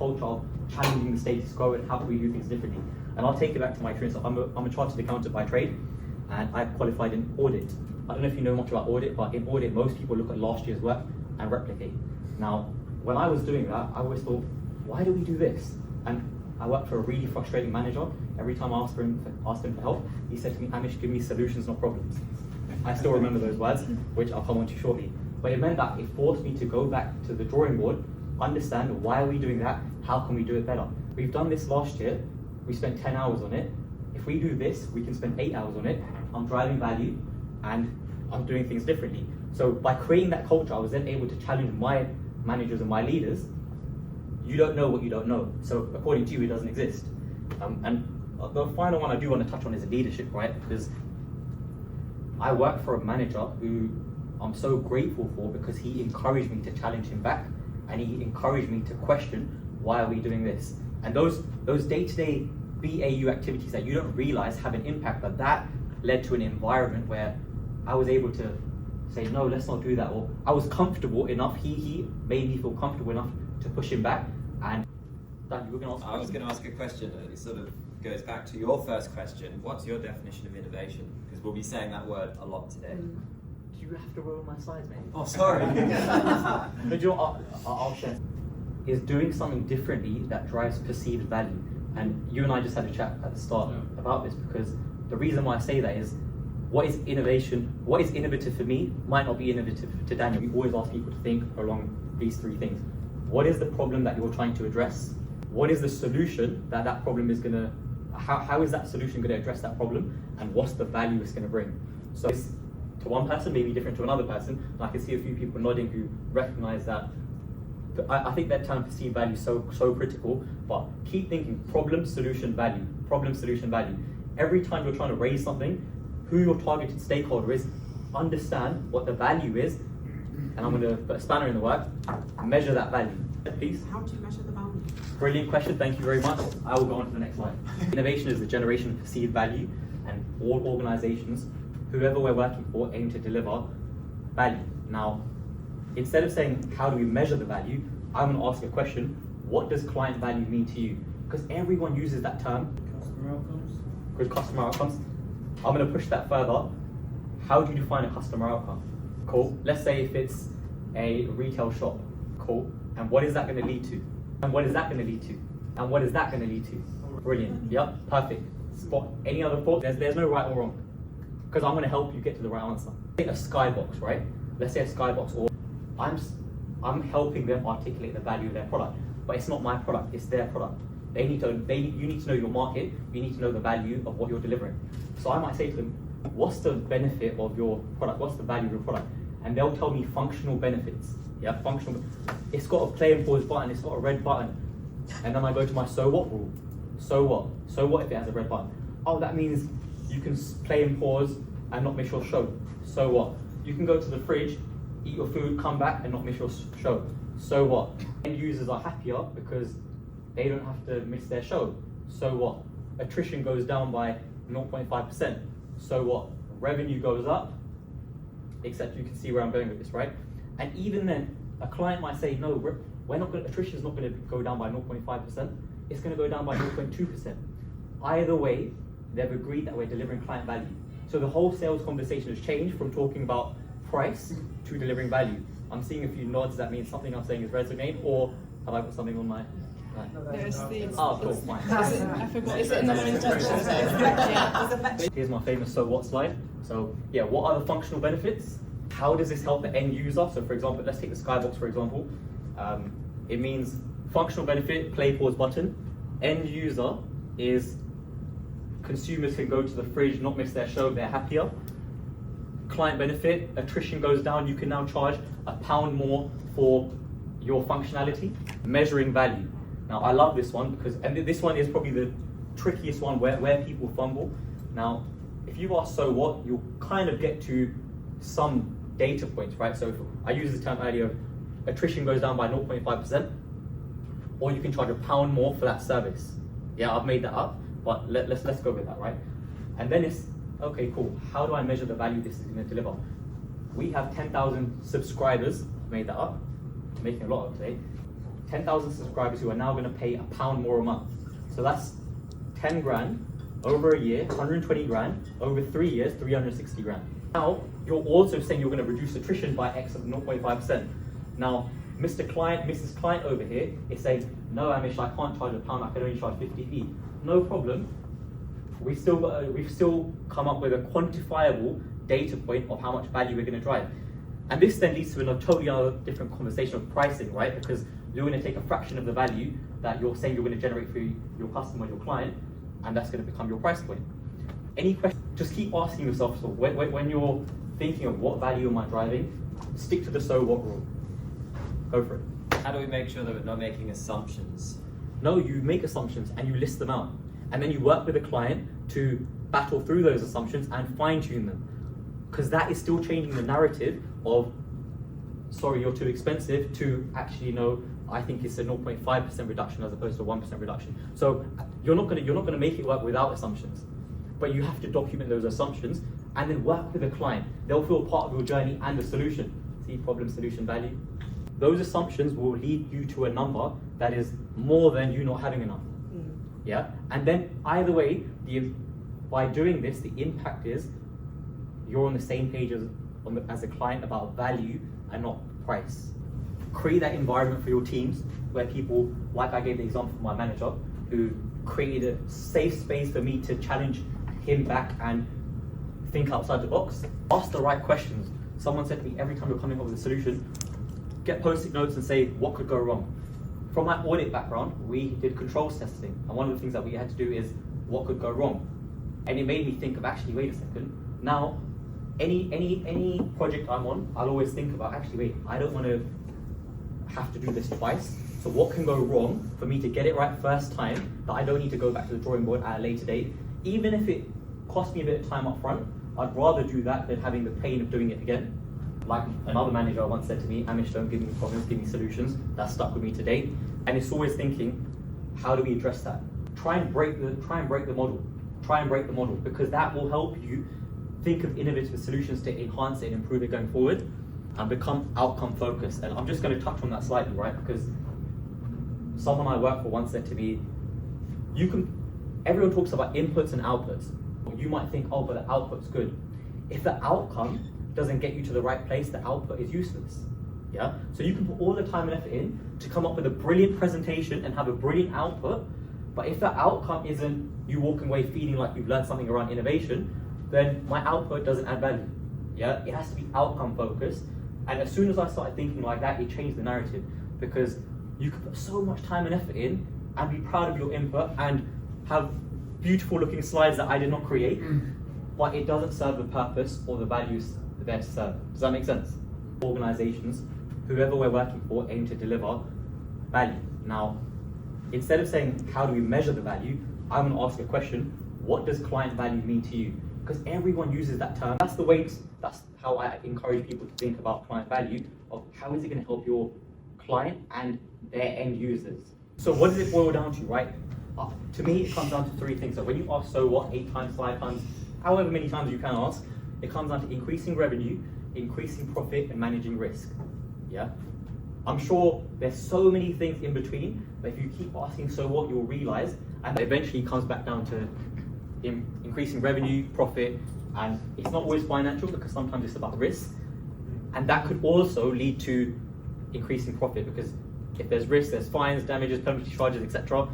culture of challenging the status quo and how can we do things differently. And I'll take it back to my experience. I'm a chartered accountant by trade, and I qualified in audit. I don't know if you know much about audit, but in audit, most people look at last year's work and replicate. Now, when I was doing that, I always thought, why do we do this? And I worked for a really frustrating manager. Every time I asked him for help, he said to me, Amish, give me solutions, not problems. I still remember those words, which I'll come on to shortly. But it meant that it forced me to go back to the drawing board, understand why are we doing that, how can we do it better. We've done this last year, we spent 10 hours on it. If we do this, we can spend 8 hours on it. I'm driving value and I'm doing things differently. So by creating that culture, I was then able to challenge my managers and my leaders. You don't know what you don't know. So according to you, it doesn't exist. And the final one I do want to touch on is leadership, right? Because I work for a manager who I'm so grateful for because he encouraged me to challenge him back, and he encouraged me to question, why are we doing this? And those day-to-day BAU activities that you don't realize have an impact, but that led to an environment where I was able to say, no, let's not do that. Or I was comfortable enough, he made me feel comfortable enough to push him back. And Dan, you were going to ask I was going to ask a question, and it sort of goes back to your first question. What's your definition of innovation? Because we'll be saying that word a lot today. Do you have to roll my slides, mate? Oh, sorry. But you know what, I'll share. Is doing something differently that drives perceived value. And you and I just had a chat at the start about this, because the reason why I say that is, what is innovation, what is innovative for me might not be innovative to Daniel. We always ask people to think along these three things. What is the problem that you're trying to address? What is the solution that problem is gonna, how is that solution gonna address that problem? And what's the value it's gonna bring? So it's, to one person may be different to another person. And I can see a few people nodding who recognize that. I think that term perceived value is so critical, but keep thinking problem, solution, value. Problem, solution, value. Every time you're trying to raise something, who your targeted stakeholder is, understand what the value is, and I'm going to put a spanner in the work, measure that value. Please. How do you measure the value? Brilliant question, thank you very much. I will go on to the next slide. Innovation is the generation of perceived value, and all organizations, whoever we're working for, aim to deliver value. Now, instead of saying, how do we measure the value, I'm going to ask a question, what does client value mean to you? Because everyone uses that term. Customer outcomes. Good customer outcomes. I'm going to push that further. How do you define a customer outcome? Cool. Let's say if it's a retail shop. Cool. And what is that going to lead to? And what is that going to lead to? And what is that going to lead to? Brilliant. Yep. Perfect. Spot. Any other thoughts? There's no right or wrong. Because I'm going to help you get to the right answer. Take a skybox, right? Let's say a skybox, or I'm helping them articulate the value of their product, but it's not my product, it's their product. You need to know your market, you need to know the value of what you're delivering. So I might say to them, what's the benefit of your product? What's the value of your product? And they'll tell me functional benefits. Yeah, functional. It's got a play and pause button, it's got a red button. And then I go to my so what rule. So what? So what if it has a red button? Oh, that means you can play and pause and not miss your show. So what? You can go to the fridge, eat your food, come back and not miss your show. So what? End users are happier because they don't have to miss their show. So what? Attrition goes down by 0.5%. So what? Revenue goes up, except you can see where I'm going with this, right? And even then, a client might say, no, we're not going. Attrition is not going to go down by 0.5%. It's going to go down by 0.2%. Either way, they've agreed that we're delivering client value. So the whole sales conversation has changed from talking about price to delivering value. I'm seeing a few nods. That means something I'm saying is resonate, or have I got something on my? There's the. Oh, cool. Fine. I forgot. Is it in the non-intentional? Yeah. Here's my famous so what slide. So yeah, what are the functional benefits? How does this help the end user? So for example, let's take the skybox for example. It means functional benefit, play pause button. End user is consumers can go to the fridge, not miss their show, they're happier. Client benefit, attrition goes down, you can now charge £1 more for your functionality. Measuring value. Now I love this one because, and this one is probably the trickiest one where people fumble. Now, if you ask so what, you'll kind of get to some data points, right? So if I used the term earlier, attrition goes down by 0.5%, or you can charge £1 more for that service. Yeah, I've made that up, but let's go with that, right? And then it's, okay, cool. How do I measure the value this is going to deliver? We have 10,000 subscribers, made that up, I'm making a lot of today. 10,000 subscribers who are now going to pay £1 more a month. So that's 10 grand over a year, 120 grand over 3 years, 360 grand. Now, you're also saying you're going to reduce attrition by X of 0.5%. Now, Mr. Client, Mrs. Client over here is saying, no, Amish, I can't charge £1, I can only charge 50p. No problem. We've still come up with a quantifiable data point of how much value we're going to drive. And this then leads to a totally other different conversation of pricing, right? Because you're going to take a fraction of the value that you're saying you're going to generate for your customer, your client, and that's going to become your price point. Any question? Just keep asking yourself, so when you're thinking of what value am I driving, stick to the so what rule. Go for it. How do we make sure that we're not making assumptions? No, you make assumptions and you list them out. And then you work with a client to battle through those assumptions and fine tune them. Because that is still changing the narrative of, sorry, you're too expensive, to actually, no, I think it's a 0.5% reduction as opposed to a 1% reduction. So you're not gonna make it work without assumptions. But you have to document those assumptions and then work with a client. They'll feel part of your journey and the solution. See, problem, solution, value. Those assumptions will lead you to a number that is more than you not having enough. Yeah, and then either way, by doing this, the impact is you're on the same page as a client about value and not price. Create that environment for your teams where people, like I gave the example for my manager, who created a safe space for me to challenge him back and think outside the box. Ask the right questions. Someone said to me, every time you're coming up with a solution, get post-it notes and say, what could go wrong? From my audit background, we did controls testing, and one of the things that we had to do is what could go wrong. And it made me think of, actually, wait a second, now any project I'm on, I'll always think about, actually, wait, I don't want to have to do this twice. So what can go wrong for me to get it right first time, that I don't need to go back to the drawing board at a later date? Even if it costs me a bit of time up front, I'd rather do that than having the pain of doing it again. Like another manager once said to me, Amish, don't give me problems, give me solutions. That stuck with me to date. And it's always thinking, how do we address that? Try and break the model. Try and break the model, because that will help you think of innovative solutions to enhance it and improve it going forward, and become outcome focused. And I'm just going to touch on that slightly, right? Because someone I work for once said to me, everyone talks about inputs and outputs. You might think, oh, but the output's good. If the outcome doesn't get you to the right place, the output is useless. Yeah? So you can put all the time and effort in to come up with a brilliant presentation and have a brilliant output, but if the outcome isn't you walking away feeling like you've learned something around innovation, then my output doesn't add value. Yeah? It has to be outcome focused. And as soon as I started thinking like that, it changed the narrative, because you can put so much time and effort in and be proud of your input and have beautiful looking slides that I did not create, but it doesn't serve the purpose or the values there to serve. Does that make sense? Organizations, whoever we're working for, aim to deliver value. Now, instead of saying, how do we measure the value, I'm going to ask a question, what does client value mean to you? Because everyone uses that term. That's how I encourage people to think about client value, of how is it going to help your client and their end users. So what does it boil down to, right? To me, it comes down to three things. So when you ask so what 8 times, 5 times, however many times you can ask, it comes down to increasing revenue, increasing profit, and managing risk. Yeah? I'm sure there's so many things in between, but if you keep asking so what, you'll realize, and eventually comes back down to increasing revenue, profit, and it's not always financial, because sometimes it's about risk. And that could also lead to increasing profit, because if there's risk, there's fines, damages, penalty charges, etc.